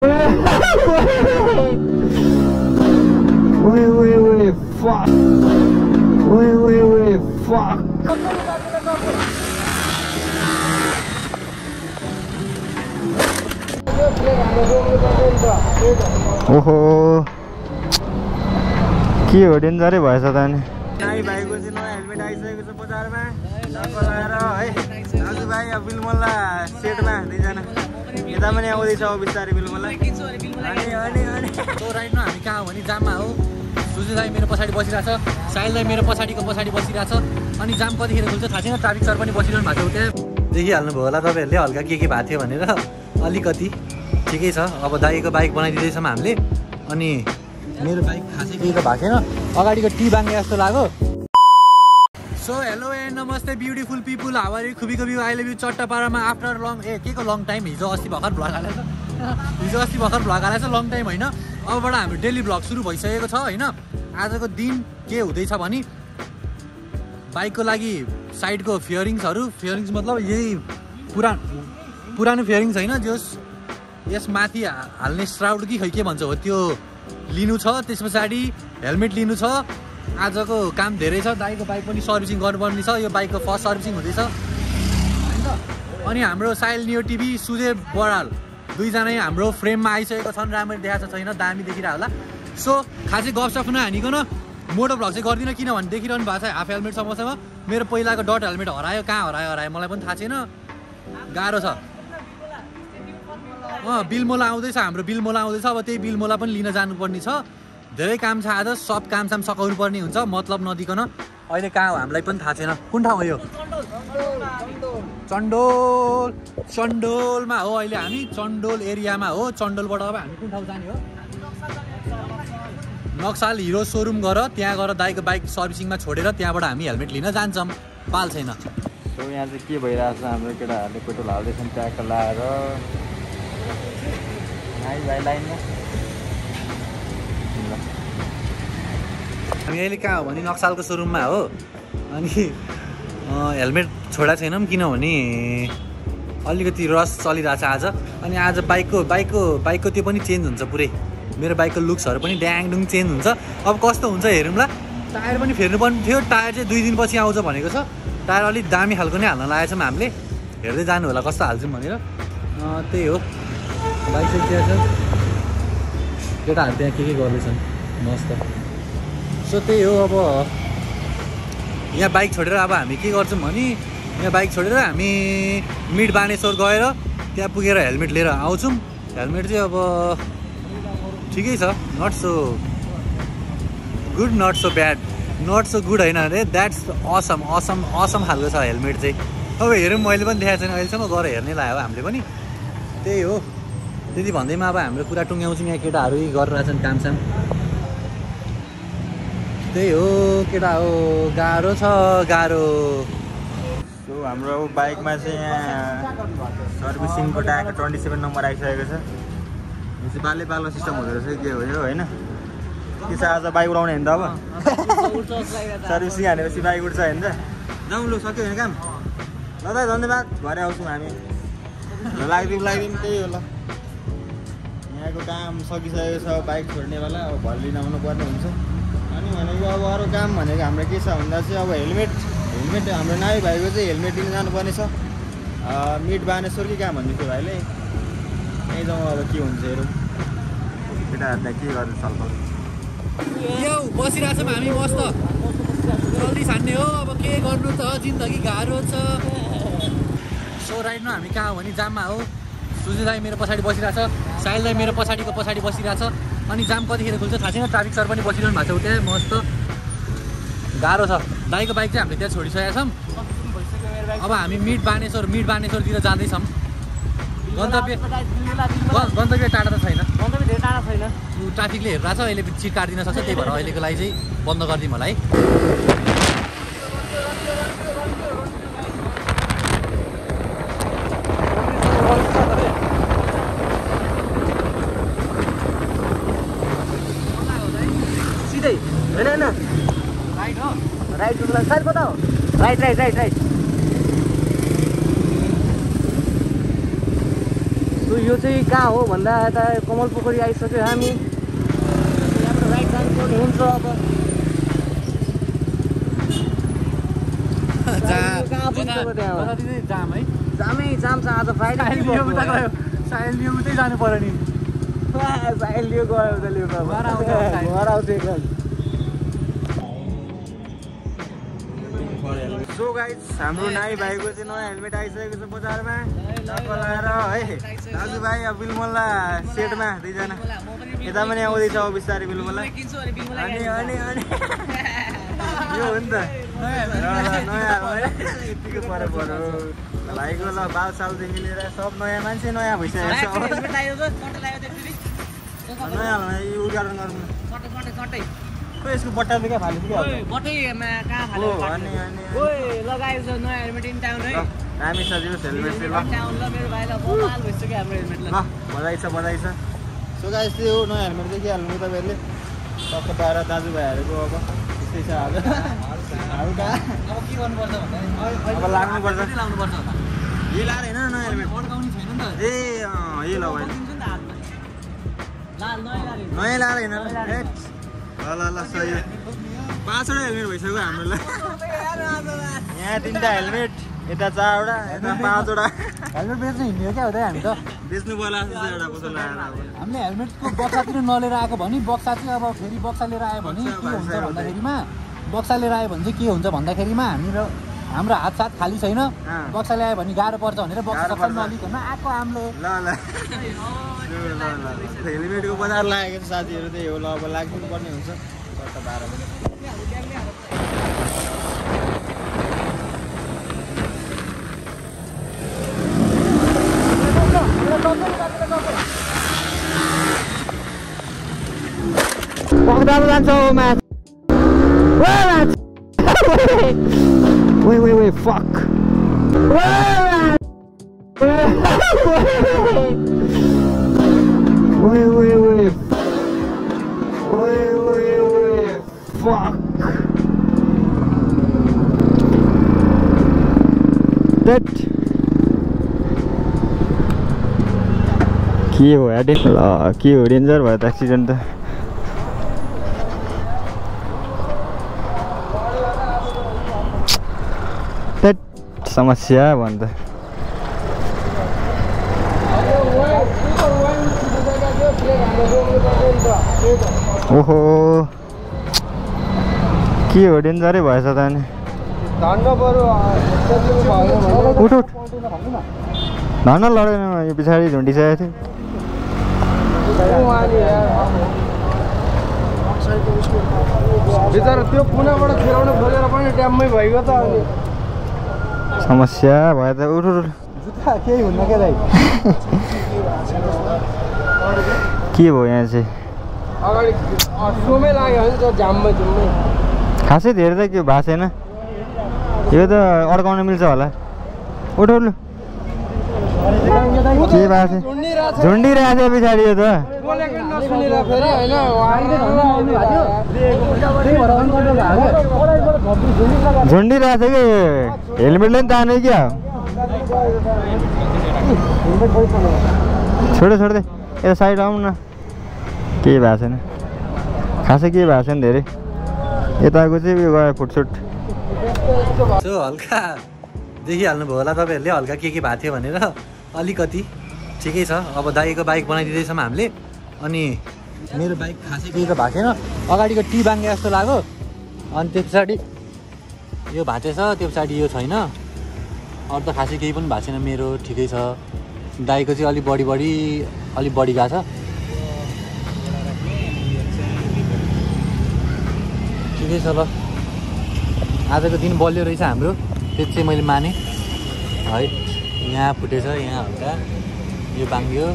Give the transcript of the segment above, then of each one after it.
Wait, fuck. Wait, fuck. ओहो के हो डेन्जरै भएछ त नि भाइ भाइको चाहिँ नयाँ हेलमेट आइसकेको छ बजारमा टक्क लगाएर है दाजुभाइ अब बिलमल्ला सेटमा दुईजना यता पनि आउँदैछ अब बिस्तारै बिलमल्ला अनि राइटमा हामी कहाँ हो भने जाममा हो सुजु दाइ मेरो पछाडि बसिरहेछ साहिल दाइ मेरो पछाडि बसिरहेछ अनि जाम कतिखेर खुल्छ थाहा छैन ट्राफिक सर पनि बसिरहनु भएको थियो त्यहाँ देखिहाल्नुभयो होला तपाईँहरूले हल्का के भएको थियो भनेर अलिकति ठिकै छ अब दाइको बाइक बनाइदिँदैछौँ हामीले अनि मेरो बाइक खासै केही त भएको छैन अगाडिको टी बाङ्गे जस्तो लाग्यो सो हेलो एन्ड नमस्ते ब्युटिफुल पिपुल हावारी खुबी आई लभ यु चट्टापाडामा आफ्टर लङ के को लङ टाइम हिजो अस्ति भर्खर भ्लग हालेछ लङ टाइम होइन अबबाट हाम्रो डेली भ्लग सुरु भइसकेको छ होइन आजको दिन के हुँदैछ भने बाइकको लागि साइडको फियरिङ्स मतलब यही पुरानो फियरिङ्स होइन जस यस माथि हाल्ने स्ट्राउड कि खै के भन्छ हो त्यो लिनु छ त्यस पछाडि हेलमेट लिनु छ आजको काम धेरै छ दाइको बाइक पनि सर्भिसिङ गर्नुपर्ने छ यो बाइकको फर्स्ट सर्भिसिङ हुँदैछ होइन अनि हाम्रो साइल नियो टिभी सुजे बराल दुईजना हाम्रो फ्रेममा आइसकेको छन् राम्ररी देखाएको छैन दामी देखिरह होला सो खासै गफसफ नहानिकन मोटो भ्लग चाहिँ गर्दिनँ किनभने देखिरहनु भएको छ हाफ हेलमेट समस्यामा मेरो पहिलाको डट हेलमेट हरायो कहाँ हरायो मलाई पनि थाहा छैन गाह्रो छ बिलमोला आउँदैछ हाम्रो बिलमोला आउँदैछ अब त्यही बिलमोला पनि लिन जानुपर्ने छ धेरै काम छ आज सब कामसाम सघाउनु पर्ने हुन्छ मतलब नदिकन अहिले कहाँ हो हामीलाई पनि थाहा छैन कुन ठाउँ हो यो चण्डोलमा हो अहिले हामी चण्डोल एरियामा हो चण्डोलबाट अब हामी कुन ठाउँ जाने हो नक्साल हिरो सोरुम गएर त्यहाँ गएर दाइको बाइक सर्भिसिङमा छोडेर त्यहाँबाट हामी हेलमेट लिन जान्छौँ पाल छैन सो यहाँ चाहिँ के भइरहेको छ हाम्रो केटाहरूले पेट्रोल हाल्दैछन् ट्याक्क लाएर भाइ लाइनमा हामी अहिले कहाँ हो भने नक्सालको सोरुममा हो अनि हेलमेट छोडा छैनौँ किनभने अलिकति रस चलिरहेछ आज अनि आज बाइकको त्यो पनि चेन्ज हुन्छ पुरै मेरो बाइकको लुक्सहरू पनि ड्याङडुङ चेन्ज हुन्छ अब कस्तो हुन्छ हेरौँला टायर पनि फेर्नुपर्ने थियो टायर चाहिँ 2 दिनपछि आउँछ भनेको छ टायर अलिक दामी खालको नै हाल्न लागेको छौँ हामीले हेर्दै जानु होला कस्तो हाल्छौँ भनेर त्यही हो बाइक चाहिँ त्यहाँ छ केटाहरू त्यहाँ के गर्दैछन् मस्त सो त्यही हो अब यहाँ बाइक छोडेर अब हामी के गर्छौँ भने यहाँ बाइक छोडेर हामी मिड बानेश्वर गएर त्यहाँ पुगेर हेलमेट लिएर आउँछौँ हेलमेट चाहिँ अब ठिकै छ not so good not so bad not so good होइन अरे द्याट्स असम खालको छ हेलमेट चाहिँ अब हेरौँ मैले पनि देखाएको छैन अहिलेसम्म गएर हेर्नै लाग्यो हामीले पनि त्यही हो त्यति भन्दैमा अब हाम्रो कुरा टुङ्ग्याउँछौँ यहाँ केटाहरू गरिरहेछन् कामसाम त्यही हो केटा हो गाह्रो छ गाह्रो सो हाम्रो बाइकमा चाहिँ यहाँ सर्भिसिङको टायर 27 नम्बर आइसकेको छ यो चाहिँ पालो सिस्टम हुँदो रहेछ के हो यो होइन के छ आज बाइक उडाउने होइन त अब सर्भिसिङ हानेपछि बाइक उठ्छ होइन त जाउँ लु सक्यो होइन काम ल त धन्यवाद भरे आउँछौँ हामी ल लाग्दिउँ त्यही हो ल यहाँको काम सकिसकेको छ बाइक छोड्नेवाला अब भोलि आउनु पर्ने हुन्छ अनि भनेको अब अरू काम भनेको हाम्रो के छ भन्दा चाहिँ अब हेलमेट हाम्रो नाइ भाइको चाहिँ हेलमेट लिन जानुपर्ने छ मिड बानेश्वर कि कहाँ भन्दैछु भाइले यहीँ जाउँ अब के हुन्छ हेरौँ केटाहरूलाई के गर्छ छलफल यो बसिरहेछौँ हामी मस्त जल्दी छान्ने हो अब के गर्नु त जिन्दगी गाह्रो छ सो राइटमा हामी कहाँ हो भने जाममा हो सुजु दाइ मेरो पछाडि बसिरहेछ साहिल दाइ मेरो पछाडि बसिरहेछ अनि जाम कतिखेर खुल्छ थाहा छैन ट्राफिक सर पनि बसिरहनु भएको छ त्यहाँ मस्त गाह्रो छ दाइको बाइक चाहिँ हामीले त्यहाँ छोडिसकेका छौँ अब हामी मिड बानेश्वरतिर जाँदैछौँ गन्तव्य टाढा त छैन ट्राफिकले हेरिरहेको छ अहिले चिट काटिदिन सक्छ त्यही भएर अहिलेको लागि चाहिँ बन्द गरिदिउँ होला है सिधै होइन राइट साइड कता हो राइट सो यो चाहिँ कहाँ हो भन्दा यता कमल पोखरी आइसक्यो हामी। यहाँबाट राइट जानुपर्ने हुन्छ अब। कहाँ पुग्छ त्यहाँ जाम है जाम छ आज फ्राइडे। साइल लियो उतै जानु पर्यो नि। साइल लियो गयो त लियो घर आउँछ एकदम। सो गाइज हाम्रो नाइ भाइको चाहिँ नयाँ हेलमेट आइसकेको छ बजारमा टक्क लगाएर है। दाजुभाइ अब बिलमल्ला सेटमा दुईजना यता पनि आउँदैछ अब बिस्तारै बिलमल्ला। अनि अनि अनि यो हो नि त नयाँ यतिको पर पऱ्यो भाइको। ल बाल सालदेखि लिएर सब नयाँ मान्छे नयाँ भइसकेको छ। नयाँ यो उद्घाटन गर्नु खोइ यसको बट्टा चाहिँ क्या फाल्यो दामी सजिलो हेलमेट चाहिँ ल बधाई छ बधाई छ। सो गाइस त्यो हो नयाँ हेलमेट चाहिँ के हाल्नु तपाईँहरूले टक्क पाएर दाजुभाइहरूको अब त्यस्तै छ आज। अब लाग्नुपर्छ यही लाएर होइन नयाँ हेलमेट ए यही लगायो नयाँ लाएर होइन ल ल सही हो। 5वटा हेलमेट भइसक्यो हाम्रो ल। यहाँ 3टा हेलमेट यता 4वटा यता 5वटा हेलमेट बेच्न हिँड्ने हो क्या हो त हामी त। बेच्नु पर्ला एउटा कसो लगाएर अब हामीले हेलमेटको बक्सातिर नलिएर आएको भने बक्सा चाहिँ अब फेरि बक्सा लिएर आयो भने के हुन्छ भन्दाखेरिमा बक्सा लिएर आयो भने चाहिँ के हुन्छ भन्दाखेरिमा हाम्रो हात साथ खाली छैन। बक्सा ल्यायो भने गाह्रो पर्छ भनेर बक्सा नलिकन आएको हामीले। ल ल हेलमेटको बजार लागेको छ साथीहरू त्यही हो। ल अब लाग्नु पर्ने हुन्छ चट्ट 12 बग्दामा जान्छ match. Wait, fuck. Wait, fuck. That. के हो यार ल के हो डेन्जर भयो त एक्सिडेन्ट त। समस्या भन्दा ओहो के हो डेन्जरै भएछ त नि। उठ उठ धन्न लडेन यो पछाडि झुन्डिसकेको थियो बिचरा त्यो कुनाबाट खेलाउन खोजेर पनि ड्याममै भइगयो त। समस्या भयो त उठ उठ जुत्ता केही हुन्न क्या दाइ। के भयो यहाँ चाहिँ अगाडि सोमै लाग्यो भने त जाममै जुम्मै खासै धेरै त के भएको छैन यो त अड्काउन मिल्छ होला। उठ उठ के भएको छ झुन्डिरहेको छ पछाडि यो त झुन्डिरहेको छ कि हेलमेटले पनि ताने क्या छोड्दै यता साइड आउनु न। केही भएको छैन खासै केही भएको छैन धेरै यताको चाहिँ उयो गयो फुटसुट। हल्का देखिहाल्नुभयो होला तपाईँहरूले हल्का के भएको थियो भनेर। अलिकति ठिकै छ। अब दाइको बाइक बनाइदिँदैछौँ हामीले। अनि मेरो बाइक खासै केही त भएको छैन। अगाडिको टी बाङ्गे जस्तो लाग्यो। अनि त्यो पछाडि यो भाँचेछ त्यो पछाडि यो छैन। अरू त खासै केही पनि भएको छैन। मेरो ठिकै छ। दाइको चाहिँ अलिक बढी गएको छ। ठिकै छ ल। आजको दिन बलियो रहेछ हाम्रो त्यो चाहिँ मैले माने है। यहाँ फुटेछ यहाँ हल्का यो बाङ्ग्यो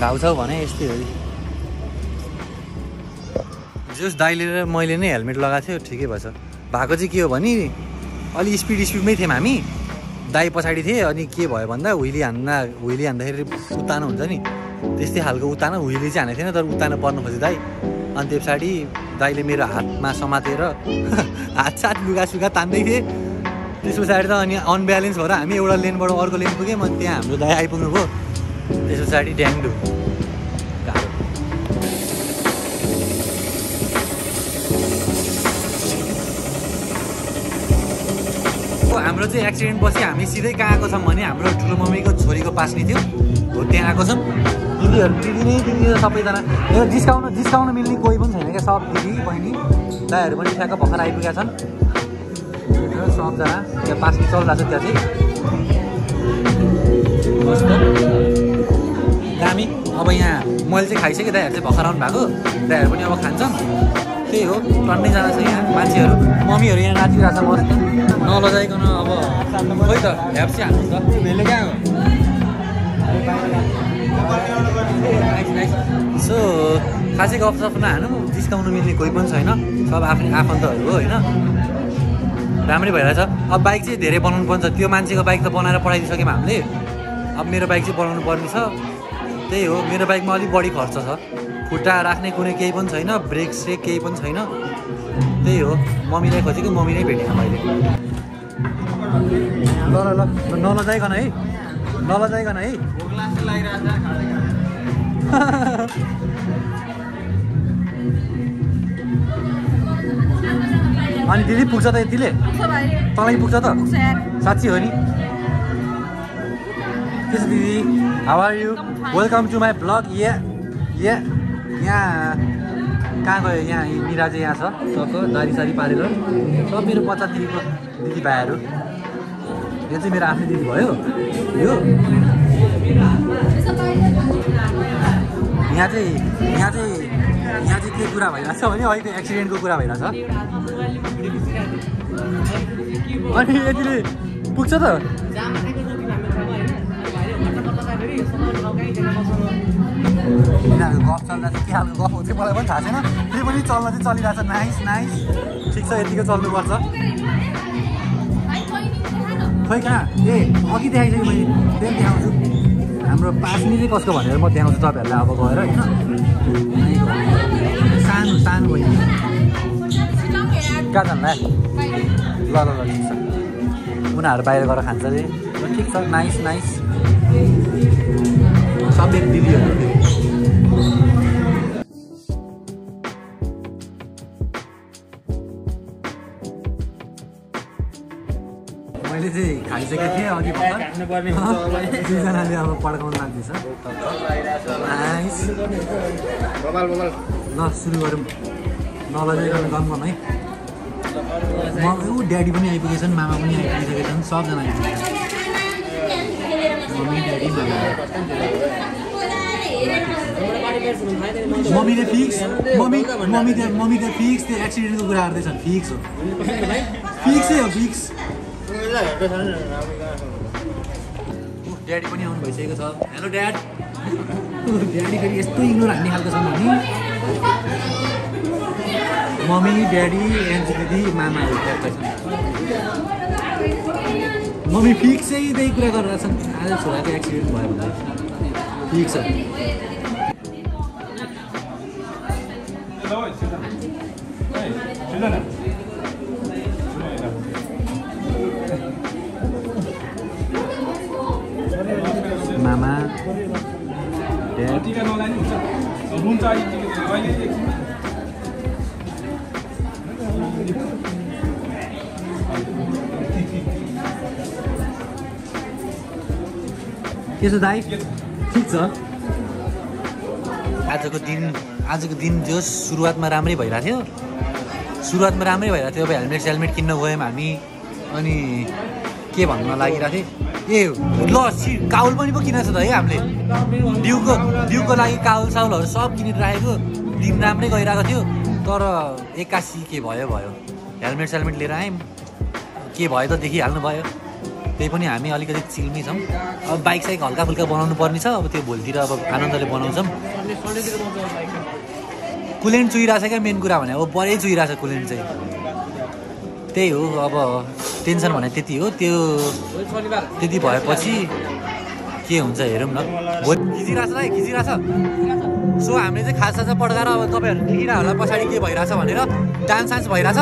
घाउ छ भने यस्तै हो। जस दाइले र मैले नै हेलमेट लगाएको थियो ठिकै भएछ। भएको चाहिँ के हो भने अलि स्पिडमै थियौँ हामी। दाइ पछाडि थिएँ अनि के भयो भन्दा हुइली हान्दाखेरि उतानो हुन्छ नि त्यस्तै खालको उतानो हुइली चाहिँ हानेको थिएन तर उतानो पर्नु खोज्यो दाइ। अनि त्यो पछाडि दाइले मेरो हातमा समातेर हात साथ लुगासुगा तान्दै थिएँ। त्यस पछाडि त अनि अनब्यालेन्स भएर हामी एउटा लेनबाट अर्को लेन पुग्यौँ अनि त्यहाँ हाम्रो दाइ आइपुग्नु भयो त्यस पछाडि ड्याङ्डु हाम्रो चाहिँ एक्सिडेन्ट पछि हामी सिधै कहाँ आएको छौँ भने हाम्रो ठुलो मम्मीको छोरीको पास्नी थियो हो त्यहाँ आएको छौँ दिदी सबैजना यो डिस्काउन्ट मिल्ने कोही पनि छैन क्या सब दिदी बहिनी दाइहरू पनि ठ्याक्क भर्खर आइपुगेका छन् सबजना त्यहाँ पास्नी चलिरहेको छ त्यहाँ चाहिँ दामी अब यहाँ मैले चाहिँ खाइसकेँ दाइहरू चाहिँ भर्खर आउनु भएको दाइहरू पनि अब खान्छन् त्यही हो टन्नैजना छ यहाँ मान्छेहरू मम्मीहरू यहाँ नाचिरहेको छ मस्त नलजाइकन अब खोइ त ह्याप्सी हाल्नु त भेले कहाँ हो सो खासै गफसफ नहानु डिस्काउन्ट मिल्ने कोही पनि छैन सब आफ्नै आफन्तहरू हो होइन राम्रै भइरहेछ अब बाइक चाहिँ धेरै बनाउनु पर्छ त्यो मान्छेको बाइक त बनाएर पठाइदिइसक्यौँ हामीले अब मेरो बाइक चाहिँ बनाउनु पर्ने छ त्यही हो मेरो बाइकमा अलिक बढी खर्च छ खुट्टा राख्ने कुनै केही पनि छैन ब्रेक स्रेक केही पनि छैन त्यही हो मम्मीलाई खोजेको मम्मी नै भेटेन मैले ल ल ल नलजाइकन है नलजाइकन है अनि दिदी पुग्छ त यतिले तँलाई पुग्छ त साँच्ची हो नि के छ दिदी how are you welcome to my blog यहाँ कहाँ गयो यहाँ मिरा चाहिँ यहाँ छ टक्क दारीसारी पारेर सब मेरो 50 दिदीको दिदीभाइहरू यो चाहिँ मेरो आफ्नै दिदी भयो यो यहाँ चाहिँ के कुरा भइरहेछ भने अहिले एक्सिडेन्टको कुरा भइरहेछ अनि यतिले पुग्छ त यिनीहरूको गफ चल्दा चाहिँ के खालको गफ हो चाहिँ मलाई पनि थाहा छैन फेरि पनि चल्न चाहिँ चलिरहेछ नाइस ठिक छ यतिको चल्नुपर्छ खोइ कहाँ ए अघि देखाइसकेँ मैले फेरि देखाउँछु हाम्रो पास्नी चाहिँ कसको भनेर म देखाउँछु तपाईँहरूलाई अब गएर होइन सानो भयो कहाँ जान्ला ल ठिक छ उनीहरू बाहिर गएर खान्छ अरे ठिक छ नाइस सबै दिदीहरू मैले चाहिँ खाइसकेको थिएँ अघि दुईजनाले अब पड्काउनु लाग्दैछ ल सुरु गरौँ नलजाइकन गम है ऊ ड्याडी पनि आइपुगेछन् मामा पनि आइपुगिसकेछन् सबजना आइपुगेछन् मम्मी ड्याडी मामा मम्मीले फिक्स मम्मी त फिक्स त्यो एक्सिडेन्टको कुरा गर्दैछन् फिक्स हो फिक्सै हो फिक्स ड्याडी पनि आउनु भइसकेको छ हेलो ड्याड ड्याडी फेरि यस्तो इग्नोर हान्ने खालको छन् भने मम्मी ड्याडी एन्जी दिदी मामाहरू ट्याक्कै छन् मम्मी फिक्सै त्यही कुरा गरेर छन् आज छोराको एक्सिडेन्ट भयो भने फिक्स छ मामा ड्याड के छ दाइ ठिक छ आजको दिन जो सुरुवातमा राम्रै भइरहेको थियो अब हेलमेट किन्न गयौँ हामी अनि के भन्न लागिरहेको थिएँ ए ल काउल पनि पो किनेको छ त है हामीले डिउको लागि काउल साउलहरू सब किनेर राखेको दिन राम्रै गइरहेको थियो तर 81 के भयो हेलमेट लिएर आयौँ के भयो त देखिहाल्नु भयो त्यही पनि हामी अलिकति चिल्मी छौँ अब बाइक साइक हल्का फुल्का बनाउनु पर्ने छ अब त्यो भोलितिर अब आनन्दले बनाउँछौँ कुलेन्ट चुइरहेछ क्या मेन कुरा भने अब बढै चुइरहेछ कुलेन्ट चाहिँ त्यही हो अब टेन्सन भने त्यति हो त्यो त्यति भएपछि के हुन्छ हेरौँ न खिचिरहेछ सो हामीले चाहिँ खासा पड्काएर अब तपाईँहरू देखिरह होला पछाडि के भइरहेछ भनेर डान्स भइरहेछ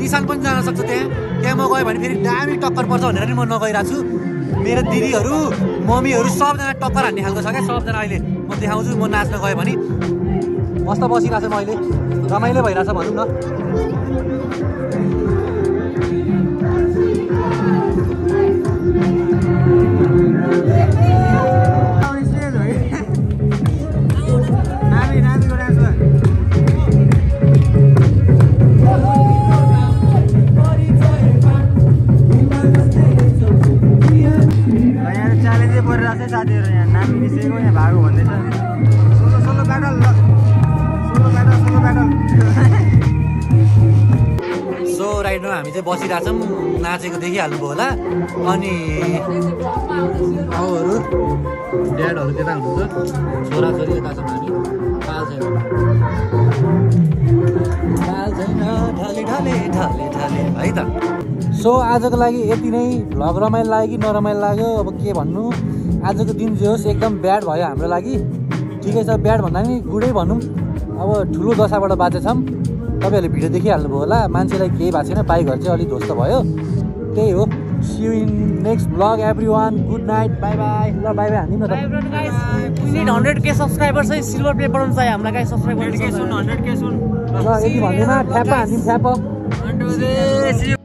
निशान पनि जान सक्छ त्यहाँ त्यहाँ म गएँ भने फेरि दामी टक्कर पर्छ भनेर नि म नगइरहेको छु। मेरो दिदीहरू मम्मीहरू सबजना टक्कर हान्ने खालको छ क्या सबजना। अहिले म देखाउँछु म नाच्न गएँ भने मस्त बसिरहेको छ म अहिले रमाइलो भइरहेछ भनौँ न। साथीहरू यहाँ नामी निस्केको यहाँ भागो भन्दैछ solo battle so right now हामी चाहिँ बसिरहेछौँ नाचेको देखिहाल्नुभयो होला। अनि आउहरू ड्याडहरू त्यता हुनुहुन्छ छोराछोरी यता छौँ हामी। पाल छैन ढले ढले ढले ढले है त। सो आजको लागि यति नै। भ्लग रमाइलो लाग्यो कि नरमाइलो लाग्यो अब के भन्नु। आजको दिन जे होस् एकदम ब्याड भयो हाम्रो लागि। ठिकै छ ब्याड भन्दा पनि गुडै भनौँ। अब ठुलो दशाबाट बाँचेछौँ। तपाईँहरूले भिडियो देखिहाल्नुभयो होला मान्छेलाई केही भएको छैन बाइकहरू चाहिँ अलिक ध्वस्त भयो त्यही हो। See you in next blog everyone good night bye bye. ल बाई बाई हान्दिउँ न त। 100K सब्सक्राइबर चाहिँ सिल्भर प्ले बटन चाहिँ हामीलाई गाइस सब्सक्राइब गर्नु 100K सुन ल यति भन्दैमा ठ्याप्प हान्दिउँ ठ्याप्प।